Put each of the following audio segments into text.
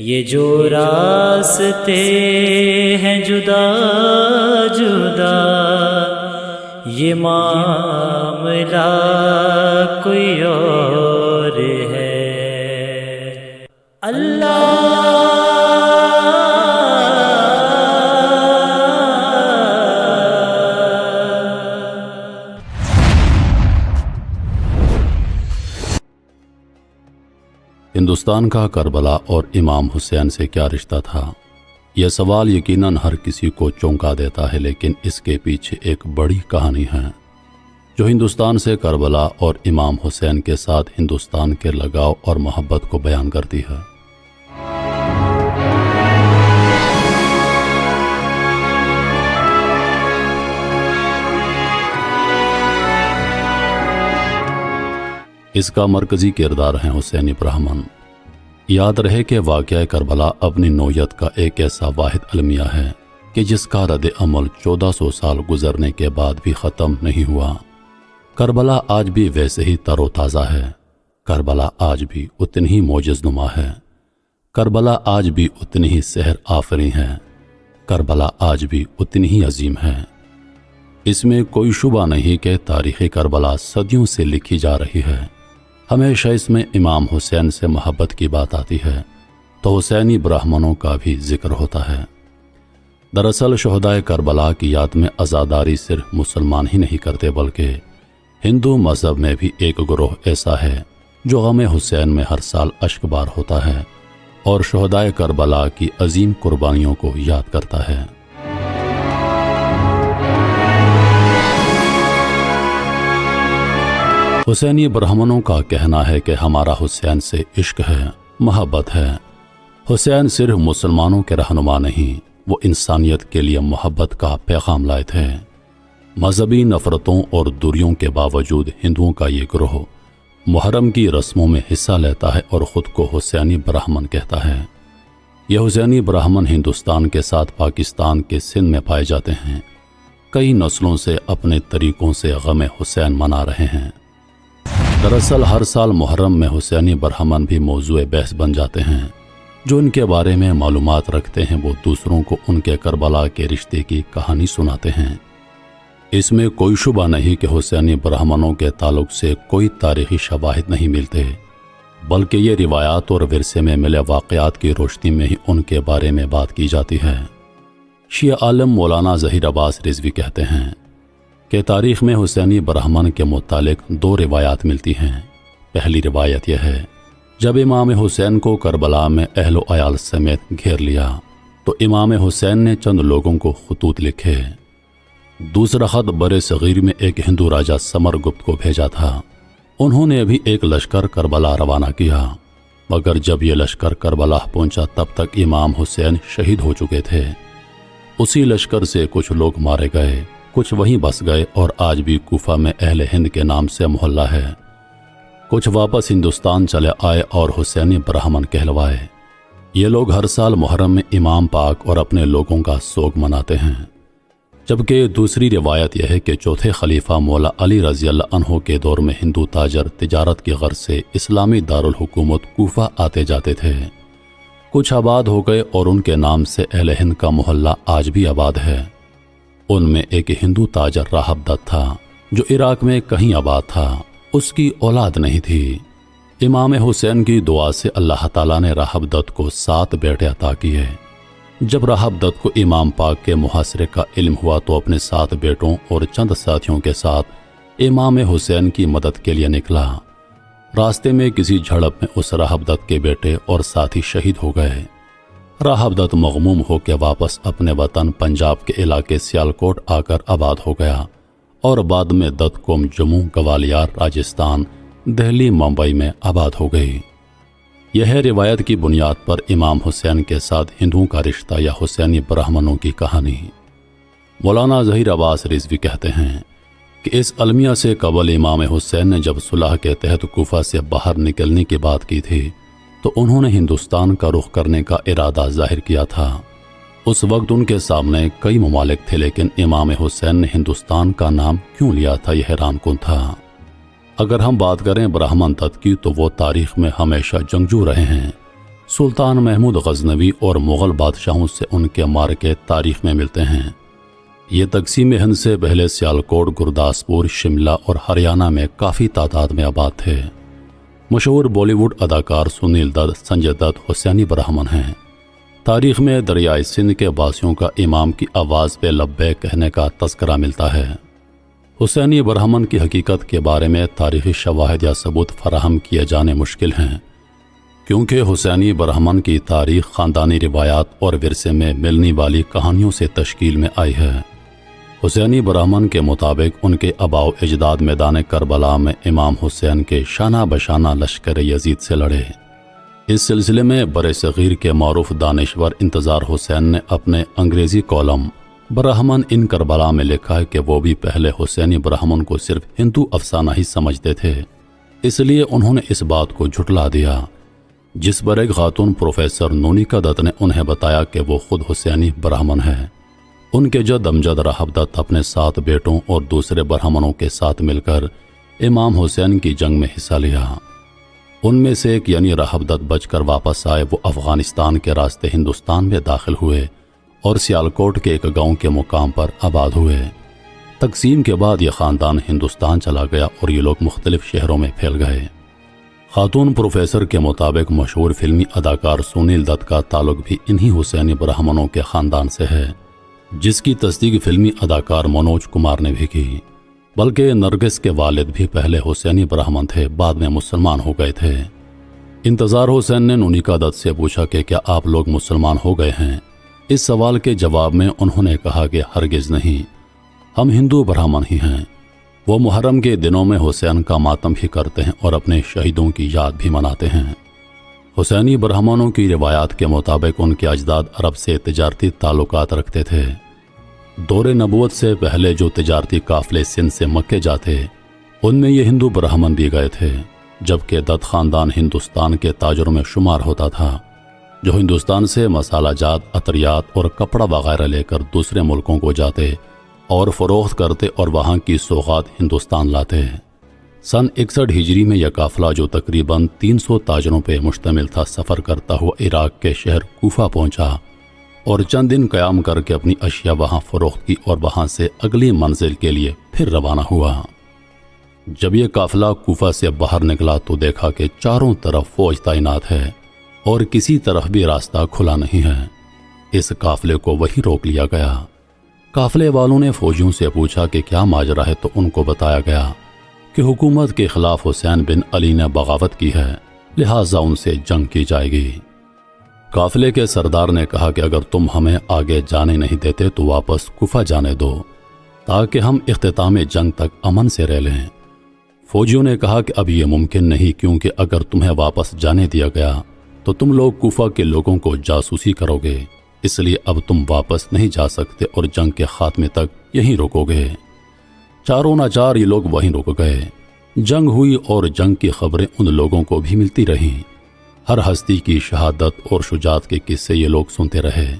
یہ جو راستے ہیں جدا جدا، یہ معاملہ کوئی اور ہے۔ ہندوستان کا کربلا اور امام حسین سے کیا رشتہ تھا؟ یہ سوال یقیناً ہر کسی کو چونکا دیتا ہے، لیکن اس کے پیچھے ایک بڑی کہانی ہے جو ہندوستان سے کربلا اور امام حسین کے ساتھ ہندوستان کے لگاؤ اور محبت کو بیان کرتی ہے۔ اس کا مرکزی کردار ہے حسینی برہمن۔ یاد رہے کہ واقعہ کربلا اپنی نوعیت کا ایک ایسا واحد المیہ ہے کہ جس کا رد عمل 1400 سال گزرنے کے بعد بھی ختم نہیں ہوا۔ کربلا آج بھی ویسے ہی تر و تازہ ہے، کربلا آج بھی اتنی ہی معجز نما ہے، کربلا آج بھی اتنی ہی سحر آفریں ہے، کربلا آج بھی اتنی ہی عظیم ہے۔ اس میں کوئی شبہ نہیں کہ تاریخ کربلا صدیوں سے لکھی جا رہی ہے۔ ہمیشہ اس میں امام حسین سے محبت کی بات آتی ہے تو حسینی برہمنوں کا بھی ذکر ہوتا ہے۔ دراصل شہدائے کربلا کی یاد میں عزاداری صرف مسلمان ہی نہیں کرتے، بلکہ ہندو مذہب میں بھی ایک گروہ ایسا ہے جو غم حسین میں ہر سال اشک بار ہوتا ہے اور شہدائے کربلا کی عظیم قربانیوں کو یاد کرتا ہے۔ حسینی برہمنوں کا کہنا ہے کہ ہمارا حسین سے عشق ہے، محبت ہے۔ حسین صرف مسلمانوں کے رہنما نہیں، وہ انسانیت کے لیے محبت کا پیغام لائے تھے۔ مذہبی نفرتوں اور دوریوں کے باوجود ہندوؤں کا یہ گروہ محرم کی رسموں میں حصہ لیتا ہے اور خود کو حسینی برہمن کہتا ہے۔ یہ حسینی برہمن ہندوستان کے ساتھ پاکستان کے سندھ میں پائے جاتے ہیں، کئی نسلوں سے اپنے طریقوں سے غم حسین منا رہے ہیں۔ دراصل ہر سال محرم میں حسینی برہمن بھی موضوع بحث بن جاتے ہیں۔ جو ان کے بارے میں معلومات رکھتے ہیں وہ دوسروں کو ان کے کربلا کے رشتے کی کہانی سناتے ہیں۔ اس میں کوئی شبہ نہیں کہ حسینی برہمنوں کے تعلق سے کوئی تاریخی شواہد نہیں ملتے، بلکہ یہ روایات اور ورثے میں ملے واقعات کی روشنی میں ہی ان کے بارے میں بات کی جاتی ہے۔ شیعہ عالم مولانا ظہیر عباس رضوی کہتے ہیں کہ تاریخ میں حسینی برہمن کے متعلق 2 روایات ملتی ہیں۔ پہلی روایت یہ ہے، جب امام حسین کو کربلا میں اہل و عیال سمیت گھیر لیا تو امام حسین نے چند لوگوں کو خطوط لکھے۔ دوسرا خط برِ صغیر میں ایک ہندو راجہ سمر گپت کو بھیجا تھا۔ انہوں نے ابھی ایک لشکر کربلا روانہ کیا، مگر جب یہ لشکر کربلا پہنچا تب تک امام حسین شہید ہو چکے تھے۔ اسی لشکر سے کچھ لوگ مارے گئے، کچھ وہیں بس گئے اور آج بھی کوفہ میں اہل ہند کے نام سے محلہ ہے۔ کچھ واپس ہندوستان چلے آئے اور حسینی برہمن کہلوائے۔ یہ لوگ ہر سال محرم میں امام پاک اور اپنے لوگوں کا سوگ مناتے ہیں۔ جبکہ دوسری روایت یہ ہے کہ چوتھے خلیفہ مولا علی رضی اللہ عنہ کے دور میں ہندو تاجر تجارت کی غرض سے اسلامی دارالحکومت کوفہ آتے جاتے تھے۔ کچھ آباد ہو گئے اور ان کے نام سے اہل ہند کا محلہ آج بھی آباد ہے۔ ان میں ایک ہندو تاجر راہب دت تھا جو عراق میں کہیں آباد تھا، اس کی اولاد نہیں تھی۔ امام حسین کی دعا سے اللہ تعالیٰ نے راہب دت کو 7 بیٹے عطا کیے۔ جب راہب دت کو امام پاک کے محاصرے کا علم ہوا تو اپنے 7 بیٹوں اور چند ساتھیوں کے ساتھ امام حسین کی مدد کے لیے نکلا۔ راستے میں کسی جھڑپ میں اس راہب دت کے بیٹے اور ساتھی شہید ہو گئے۔ راہب دت مغموم ہو کے واپس اپنے وطن پنجاب کے علاقے سیالکوٹ آ کر آباد ہو گیا اور بعد میں دت قوم جموں، گوالیار، راجستھان، دہلی، ممبئی میں آباد ہو گئی۔ یہ ہے روایت کی بنیاد پر امام حسین کے ساتھ ہندوؤں کا رشتہ یا حسینی برہمنوں کی کہانی۔ مولانا ظہیر عباس رضوی کہتے ہیں کہ اس المیہ سے قبل امام حسین نے جب صلح کے تحت کوفہ سے باہر نکلنے کی بات کی تھی تو انہوں نے ہندوستان کا رخ کرنے کا ارادہ ظاہر کیا تھا۔ اس وقت ان کے سامنے کئی ممالک تھے، لیکن امام حسین نے ہندوستان کا نام کیوں لیا تھا یہ حیران کن تھا۔ اگر ہم بات کریں برہمن تت کی تو وہ تاریخ میں ہمیشہ جنگجو رہے ہیں۔ سلطان محمود غزنوی اور مغل بادشاہوں سے ان کے معرکے تاریخ میں ملتے ہیں۔ یہ تقسیم ہند سے پہلے سیالکوٹ، گرداسپور، شملہ اور ہریانہ میں کافی تعداد میں آباد تھے۔ مشہور بالی ووڈ اداکار سنیل دت، سنجے دت حسینی برہمن ہیں۔ تاریخ میں دریائے سندھ کے باسیوں کا امام کی آواز پہ لبیک کہنے کا تذکرہ ملتا ہے۔ حسینی برہمن کی حقیقت کے بارے میں تاریخی شواہد یا ثبوت فراہم کیے جانے مشکل ہیں، کیونکہ حسینی برہمن کی تاریخ خاندانی روایات اور ورثے میں ملنے والی کہانیوں سے تشکیل میں آئی ہے۔ حسینی برہمن کے مطابق ان کے آباء و اجداد میدان کربلا میں امام حسین کے شانہ بشانہ لشکر یزید سے لڑے۔ اس سلسلے میں برصغیر کے معروف دانشور انتظار حسین نے اپنے انگریزی کالم برہمن ان کربلا میں لکھا ہے کہ وہ بھی پہلے حسینی برہمن کو صرف ہندو افسانہ ہی سمجھتے تھے، اس لیے انہوں نے اس بات کو جھٹلا دیا، جس پر ایک خاتون پروفیسر نونیکا دت نے انہیں بتایا کہ وہ خود حسینی برہمن ہے۔ ان کے جد امجد راہب دت اپنے 7 بیٹوں اور دوسرے برہمنوں کے ساتھ مل کر امام حسین کی جنگ میں حصہ لیا۔ ان میں سے ایک یعنی راہب دت بچ کر واپس آئے۔ وہ افغانستان کے راستے ہندوستان میں داخل ہوئے اور سیالکوٹ کے ایک گاؤں کے مقام پر آباد ہوئے۔ تقسیم کے بعد یہ خاندان ہندوستان چلا گیا اور یہ لوگ مختلف شہروں میں پھیل گئے۔ خاتون پروفیسر کے مطابق مشہور فلمی اداکار سنیل دت کا تعلق بھی انہی حسینی برہمنوں کے خاندان سے ہے، جس کی تصدیق فلمی اداکار منوج کمار نے بھی کی۔ بلکہ نرگس کے والد بھی پہلے حسینی برہمن تھے، بعد میں مسلمان ہو گئے تھے۔ انتظار حسین نے نونیکا دت سے پوچھا کہ کیا آپ لوگ مسلمان ہو گئے ہیں؟ اس سوال کے جواب میں انہوں نے کہا کہ ہرگز نہیں، ہم ہندو برہمن ہی ہیں۔ وہ محرم کے دنوں میں حسین کا ماتم بھی کرتے ہیں اور اپنے شہیدوں کی یاد بھی مناتے ہیں۔ حسینی برہمنوں کی روایات کے مطابق ان کے اجداد عرب سے تجارتی تعلقات رکھتے تھے۔ دور نبوت سے پہلے جو تجارتی قافلے سندھ سے مکے جاتے، ان میں یہ ہندو برہمن بھی گئے تھے، جبکہ دت خاندان ہندوستان کے تاجروں میں شمار ہوتا تھا، جو ہندوستان سے مسالہ جات، عطریات اور کپڑا وغیرہ لے کر دوسرے ملکوں کو جاتے اور فروخت کرتے اور وہاں کی سوغات ہندوستان لاتے۔ سن 61 ہجری میں یہ قافلہ جو تقریباً 300 تاجروں پہ مشتمل تھا، سفر کرتا ہوا عراق کے شہر کوفہ پہنچا اور چند دن قیام کر کے اپنی اشیاء وہاں فروخت کی اور وہاں سے اگلی منزل کے لیے پھر روانہ ہوا۔ جب یہ قافلہ کوفہ سے باہر نکلا تو دیکھا کہ چاروں طرف فوج تعینات ہے اور کسی طرف بھی راستہ کھلا نہیں ہے۔ اس قافلے کو وہیں روک لیا گیا۔ قافلے والوں نے فوجیوں سے پوچھا کہ کیا ماجرا ہے، تو ان کو بتایا گیا کہ حکومت کے خلاف حسین بن علی نے بغاوت کی ہے، لہٰذا ان سے جنگ کی جائے گی۔ قافلے کے سردار نے کہا کہ اگر تم ہمیں آگے جانے نہیں دیتے تو واپس کوفہ جانے دو، تاکہ ہم اختتام جنگ تک امن سے رہ لیں۔ فوجیوں نے کہا کہ اب یہ ممکن نہیں، کیونکہ اگر تمہیں واپس جانے دیا گیا تو تم لوگ کوفہ کے لوگوں کو جاسوسی کرو گے، اس لیے اب تم واپس نہیں جا سکتے اور جنگ کے خاتمے تک یہیں رکو گے۔ چاروں ناچار یہ لوگ وہیں رک گئے۔ جنگ ہوئی اور جنگ کی خبریں ان لوگوں کو بھی ملتی رہیں۔ ہر ہستی کی شہادت اور شجاعت کے قصے یہ لوگ سنتے رہے۔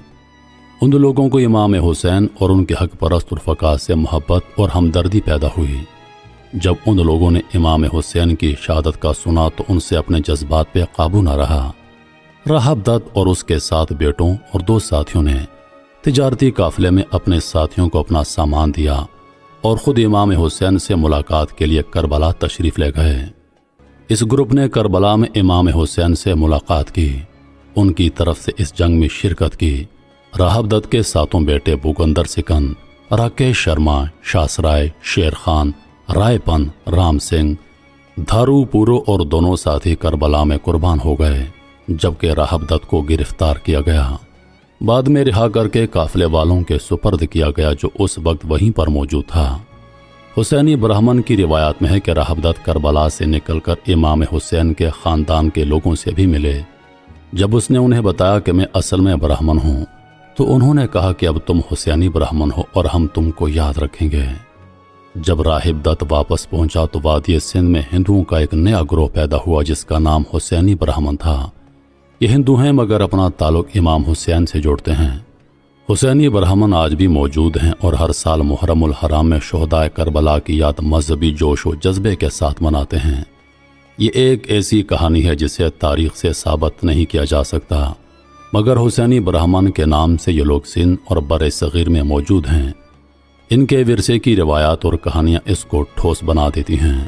ان لوگوں کو امام حسین اور ان کے حق پرست رفقا سے محبت اور ہمدردی پیدا ہوئی۔ جب ان لوگوں نے امام حسین کی شہادت کا سنا تو ان سے اپنے جذبات پہ قابو نہ رہا۔ راہب دت اور اس کے 7 بیٹوں اور 2 ساتھیوں نے تجارتی قافلے میں اپنے ساتھیوں کو اپنا سامان دیا اور خود امام حسین سے ملاقات کے لیے کربلا تشریف لے گئے۔ اس گروپ نے کربلا میں امام حسین سے ملاقات کی، ان کی طرف سے اس جنگ میں شرکت کی۔ راہب دت کے 7 بیٹے بھوگندر سکن، راکیش شرما، شاسرائے، شیر خان، رائے پن، رام سنگھ، دھارو پورو اور دونوں ساتھی کربلا میں قربان ہو گئے، جبکہ راہب دت کو گرفتار کیا گیا۔ بعد میں رہا کر کے قافلے والوں کے سپرد کیا گیا، جو اس وقت وہیں پر موجود تھا۔ حسینی برہمن کی روایات میں ہے کہ راہب دت کربلا سے نکل کر امام حسین کے خاندان کے لوگوں سے بھی ملے۔ جب اس نے انہیں بتایا کہ میں اصل میں برہمن ہوں، تو انہوں نے کہا کہ اب تم حسینی برہمن ہو اور ہم تم کو یاد رکھیں گے۔ جب راہب دت واپس پہنچا تو وادی سندھ میں ہندوؤں کا ایک نیا گروہ پیدا ہوا جس کا نام حسینی برہمن تھا۔ یہ ہندو ہیں مگر اپنا تعلق امام حسین سے جوڑتے ہیں۔ حسینی برہمن آج بھی موجود ہیں اور ہر سال محرم الحرام میں شہدائے کربلا کی یاد مذہبی جوش و جذبے کے ساتھ مناتے ہیں۔ یہ ایک ایسی کہانی ہے جسے تاریخ سے ثابت نہیں کیا جا سکتا، مگر حسینی برہمن کے نام سے یہ لوگ سندھ اور بر صغیر میں موجود ہیں۔ ان کے ورثے کی روایات اور کہانیاں اس کو ٹھوس بنا دیتی ہیں۔